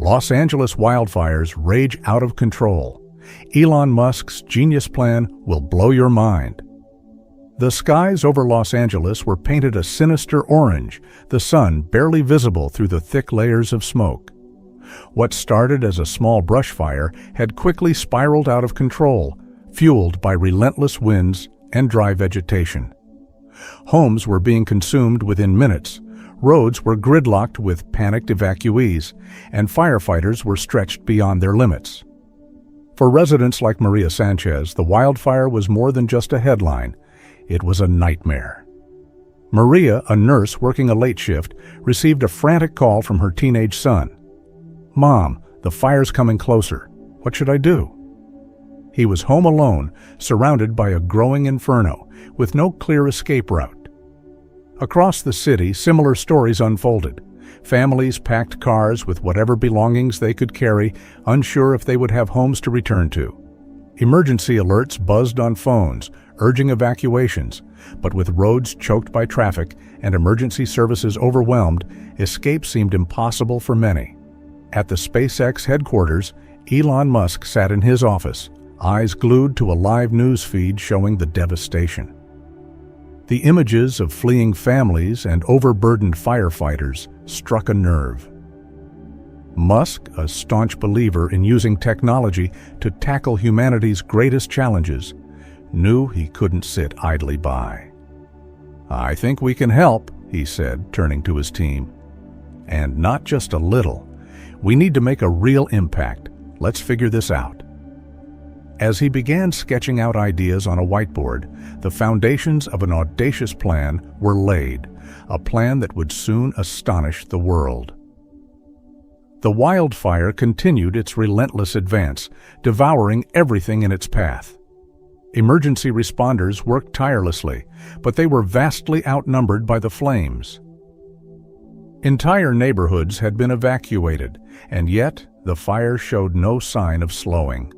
Los Angeles wildfires rage out of control. Elon Musk's genius plan will blow your mind. The skies over Los Angeles were painted a sinister orange, the sun barely visible through the thick layers of smoke. What started as a small brush fire had quickly spiraled out of control, fueled by relentless winds and dry vegetation. Homes were being consumed within minutes, roads were gridlocked with panicked evacuees, and firefighters were stretched beyond their limits. For residents like Maria Sanchez, the wildfire was more than just a headline. It was a nightmare. Maria, a nurse working a late shift, received a frantic call from her teenage son. "Mom, the fire's coming closer. What should I do?" He was home alone, surrounded by a growing inferno, with no clear escape route. Across the city, similar stories unfolded. Families packed cars with whatever belongings they could carry, unsure if they would have homes to return to. Emergency alerts buzzed on phones, urging evacuations, but with roads choked by traffic and emergency services overwhelmed, escape seemed impossible for many. At the SpaceX headquarters, Elon Musk sat in his office, eyes glued to a live news feed showing the devastation. The images of fleeing families and overburdened firefighters struck a nerve. Musk, a staunch believer in using technology to tackle humanity's greatest challenges, knew he couldn't sit idly by. "I think we can help," he said, turning to his team. "And not just a little. We need to make a real impact. Let's figure this out." As he began sketching out ideas on a whiteboard, the foundations of an audacious plan were laid, a plan that would soon astonish the world. The wildfire continued its relentless advance, devouring everything in its path. Emergency responders worked tirelessly, but they were vastly outnumbered by the flames. Entire neighborhoods had been evacuated, and yet the fire showed no sign of slowing.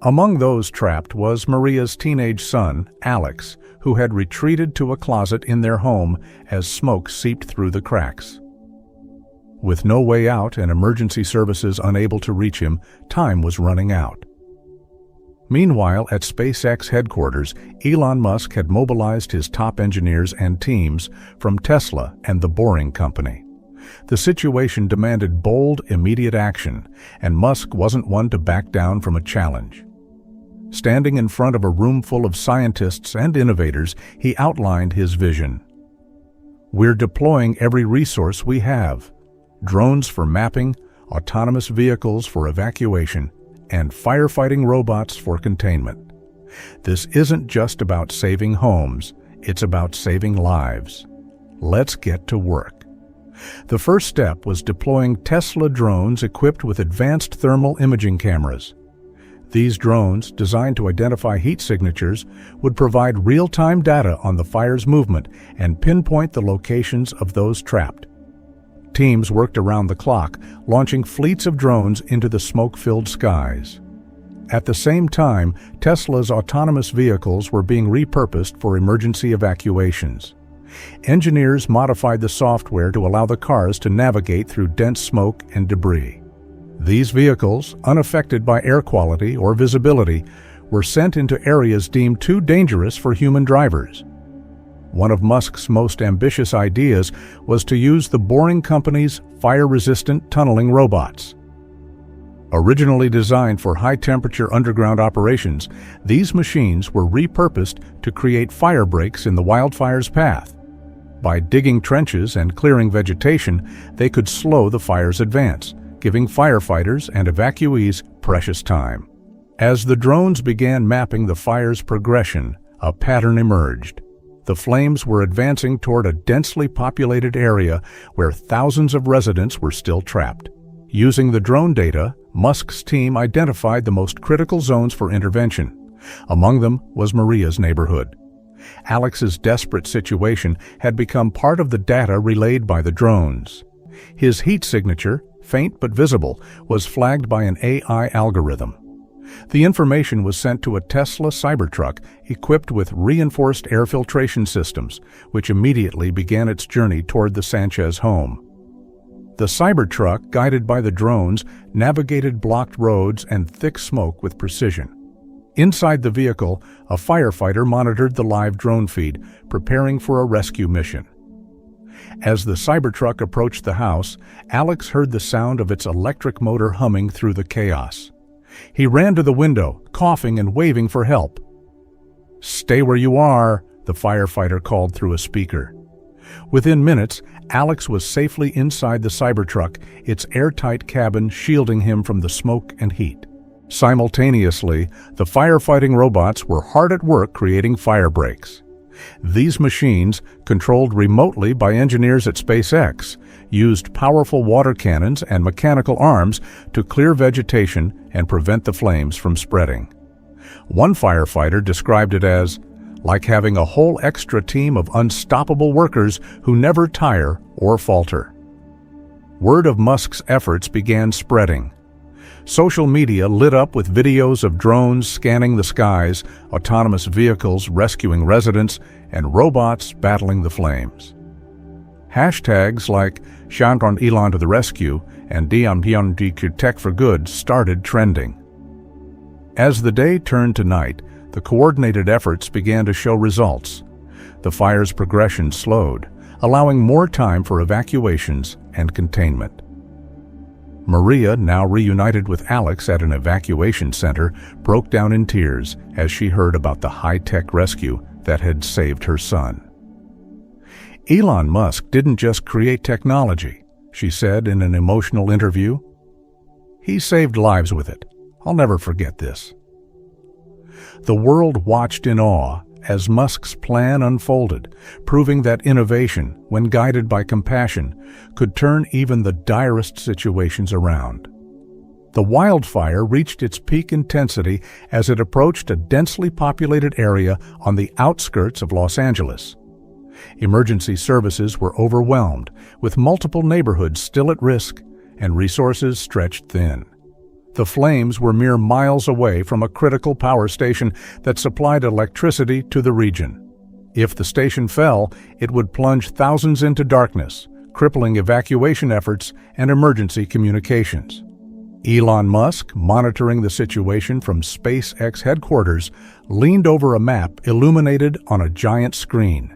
Among those trapped was Maria's teenage son, Alex, who had retreated to a closet in their home as smoke seeped through the cracks. With no way out and emergency services unable to reach him, time was running out. Meanwhile, at SpaceX headquarters, Elon Musk had mobilized his top engineers and teams from Tesla and the Boring Company. The situation demanded bold, immediate action, and Musk wasn't one to back down from a challenge. Standing in front of a room full of scientists and innovators, he outlined his vision. "We're deploying every resource we have: drones for mapping, autonomous vehicles for evacuation, and firefighting robots for containment. This isn't just about saving homes, it's about saving lives. Let's get to work." The first step was deploying Tesla drones equipped with advanced thermal imaging cameras. These drones, designed to identify heat signatures, would provide real-time data on the fire's movement and pinpoint the locations of those trapped. Teams worked around the clock, launching fleets of drones into the smoke-filled skies. At the same time, Tesla's autonomous vehicles were being repurposed for emergency evacuations. Engineers modified the software to allow the cars to navigate through dense smoke and debris. These vehicles, unaffected by air quality or visibility, were sent into areas deemed too dangerous for human drivers. One of Musk's most ambitious ideas was to use the Boring Company's fire-resistant tunneling robots. Originally designed for high-temperature underground operations, these machines were repurposed to create fire breaks in the wildfire's path. By digging trenches and clearing vegetation, they could slow the fire's advance, giving firefighters and evacuees precious time. As the drones began mapping the fire's progression, a pattern emerged. The flames were advancing toward a densely populated area where thousands of residents were still trapped. Using the drone data, Musk's team identified the most critical zones for intervention. Among them was Maria's neighborhood. Alex's desperate situation had become part of the data relayed by the drones. His heat signature, faint but visible, was flagged by an AI algorithm. The information was sent to a Tesla Cybertruck equipped with reinforced air filtration systems, which immediately began its journey toward the Sanchez home. The Cybertruck, guided by the drones, navigated blocked roads and thick smoke with precision. Inside the vehicle, a firefighter monitored the live drone feed, preparing for a rescue mission. As the Cybertruck approached the house, Alex heard the sound of its electric motor humming through the chaos. He ran to the window, coughing and waving for help. "Stay where you are," the firefighter called through a speaker. Within minutes, Alex was safely inside the Cybertruck, its airtight cabin shielding him from the smoke and heat. Simultaneously, the firefighting robots were hard at work creating fire breaks. These machines, controlled remotely by engineers at SpaceX, used powerful water cannons and mechanical arms to clear vegetation and prevent the flames from spreading. One firefighter described it as like having a whole extra team of unstoppable workers who never tire or falter. Word of Musk's efforts began spreading. Social media lit up with videos of drones scanning the skies, autonomous vehicles rescuing residents, and robots battling the flames. Hashtags like "Shandron Elon to the rescue" and "Dianpian Tech for Good" started trending. As the day turned to night, the coordinated efforts began to show results. The fire's progression slowed, allowing more time for evacuations and containment. Maria, now reunited with Alex at an evacuation center, broke down in tears as she heard about the high-tech rescue that had saved her son. "Elon Musk didn't just create technology," she said in an emotional interview. "He saved lives with it. I'll never forget this." The world watched in awe as Musk's plan unfolded, proving that innovation, when guided by compassion, could turn even the direst situations around. The wildfire reached its peak intensity as it approached a densely populated area on the outskirts of Los Angeles. Emergency services were overwhelmed, with multiple neighborhoods still at risk and resources stretched thin. The flames were mere miles away from a critical power station that supplied electricity to the region. If the station fell, it would plunge thousands into darkness, crippling evacuation efforts and emergency communications. Elon Musk, monitoring the situation from SpaceX headquarters, leaned over a map illuminated on a giant screen.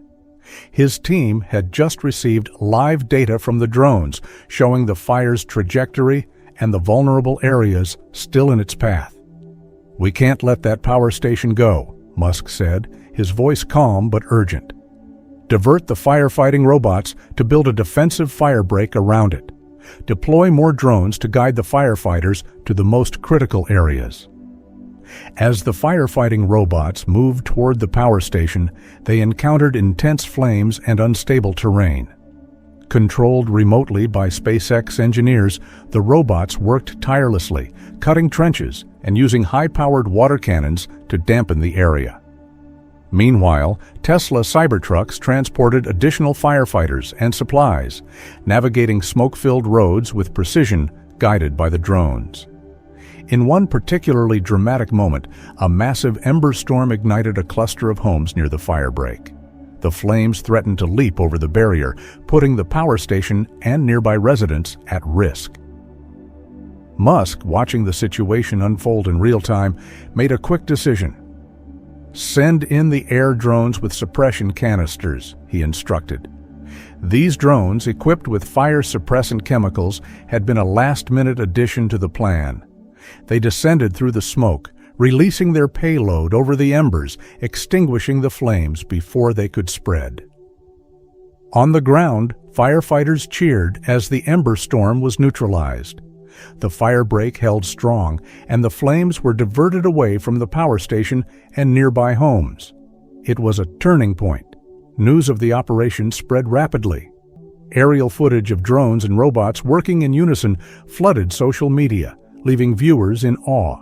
His team had just received live data from the drones showing the fire's trajectory and the vulnerable areas still in its path. "We can't let that power station go," Musk said, his voice calm but urgent. "Divert the firefighting robots to build a defensive fire break around it. Deploy more drones to guide the firefighters to the most critical areas." As the firefighting robots moved toward the power station, they encountered intense flames and unstable terrain. Controlled remotely by SpaceX engineers, the robots worked tirelessly, cutting trenches and using high-powered water cannons to dampen the area. Meanwhile, Tesla Cybertrucks transported additional firefighters and supplies, navigating smoke-filled roads with precision guided by the drones. In one particularly dramatic moment, a massive ember storm ignited a cluster of homes near the firebreak. The flames threatened to leap over the barrier, putting the power station and nearby residents at risk. Musk, watching the situation unfold in real time, made a quick decision. "Send in the air drones with suppression canisters," he instructed. These drones, equipped with fire-suppressant chemicals, had been a last-minute addition to the plan. They descended through the smoke, releasing their payload over the embers, extinguishing the flames before they could spread. On the ground, firefighters cheered as the ember storm was neutralized. The firebreak held strong, and the flames were diverted away from the power station and nearby homes. It was a turning point. News of the operation spread rapidly. Aerial footage of drones and robots working in unison flooded social media, leaving viewers in awe.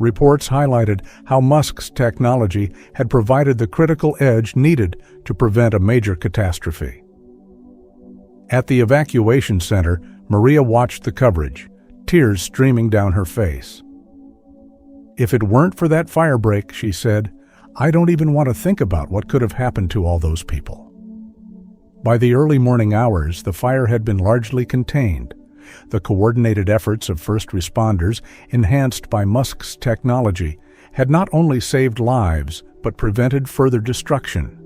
Reports highlighted how Musk's technology had provided the critical edge needed to prevent a major catastrophe. At the evacuation center, Maria watched the coverage, tears streaming down her face. "If it weren't for that firebreak," she said, "I don't even want to think about what could have happened to all those people." By the early morning hours, the fire had been largely contained. The coordinated efforts of first responders, enhanced by Musk's technology, had not only saved lives, but prevented further destruction.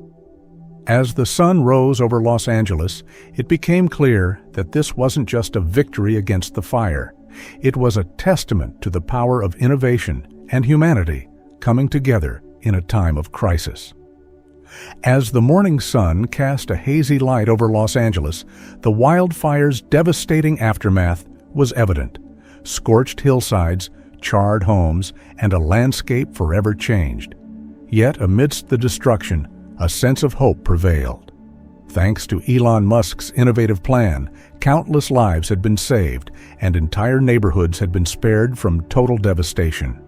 As the sun rose over Los Angeles, it became clear that this wasn't just a victory against the fire. It was a testament to the power of innovation and humanity coming together in a time of crisis. As the morning sun cast a hazy light over Los Angeles, the wildfire's devastating aftermath was evident. Scorched hillsides, charred homes, and a landscape forever changed. Yet amidst the destruction, a sense of hope prevailed. Thanks to Elon Musk's innovative plan, countless lives had been saved and entire neighborhoods had been spared from total devastation.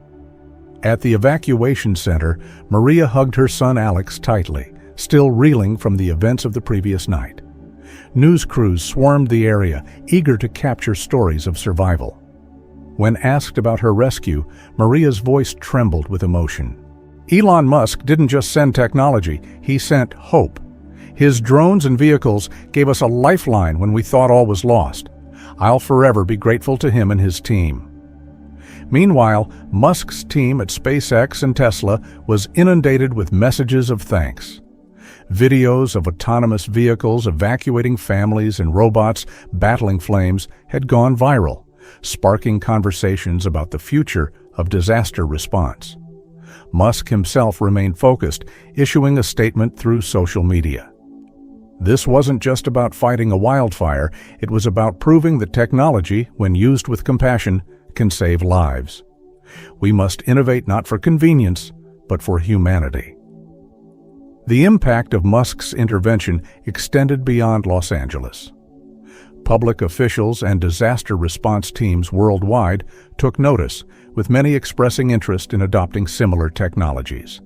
At the evacuation center, Maria hugged her son Alex tightly, still reeling from the events of the previous night. News crews swarmed the area, eager to capture stories of survival. When asked about her rescue, Maria's voice trembled with emotion. Elon Musk didn't just send technology, he sent hope. His drones and vehicles gave us a lifeline when we thought all was lost. I'll forever be grateful to him and his team. Meanwhile, Musk's team at SpaceX and Tesla was inundated with messages of thanks. Videos of autonomous vehicles evacuating families and robots battling flames had gone viral, sparking conversations about the future of disaster response. Musk himself remained focused, issuing a statement through social media. This wasn't just about fighting a wildfire, it was about proving that technology, when used with compassion, can save lives. We must innovate not for convenience, but for humanity. The impact of Musk's intervention extended beyond Los Angeles. Public officials and disaster response teams worldwide took notice, with many expressing interest in adopting similar technologies.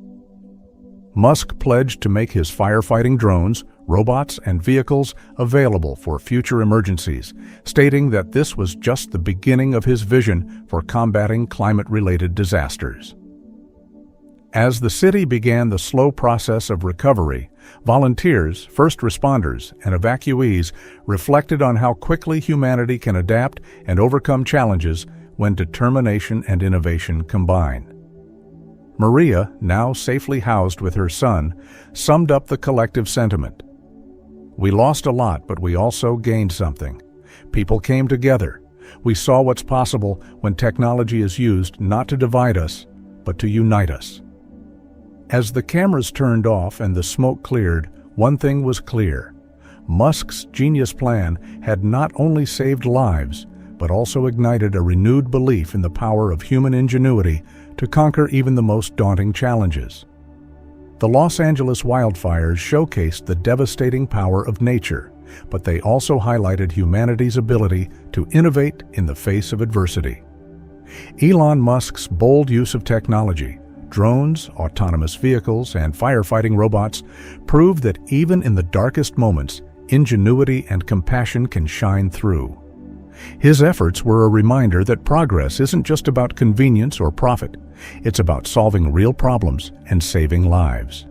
Musk pledged to make his firefighting drones, robots, and vehicles available for future emergencies, stating that this was just the beginning of his vision for combating climate-related disasters. As the city began the slow process of recovery, volunteers, first responders, and evacuees reflected on how quickly humanity can adapt and overcome challenges when determination and innovation combine. Maria, now safely housed with her son, summed up the collective sentiment. We lost a lot, but we also gained something. People came together. We saw what's possible when technology is used not to divide us, but to unite us. As the cameras turned off and the smoke cleared, one thing was clear. Musk's genius plan had not only saved lives, but also ignited a renewed belief in the power of human ingenuity to conquer even the most daunting challenges. The Los Angeles wildfires showcased the devastating power of nature, but they also highlighted humanity's ability to innovate in the face of adversity. Elon Musk's bold use of technology, drones, autonomous vehicles, and firefighting robots proved that even in the darkest moments, ingenuity and compassion can shine through. His efforts were a reminder that progress isn't just about convenience or profit. It's about solving real problems and saving lives.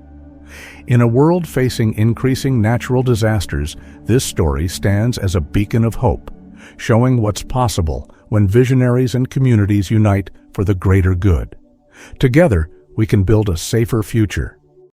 In a world facing increasing natural disasters, this story stands as a beacon of hope, showing what's possible when visionaries and communities unite for the greater good. Together, we can build a safer future,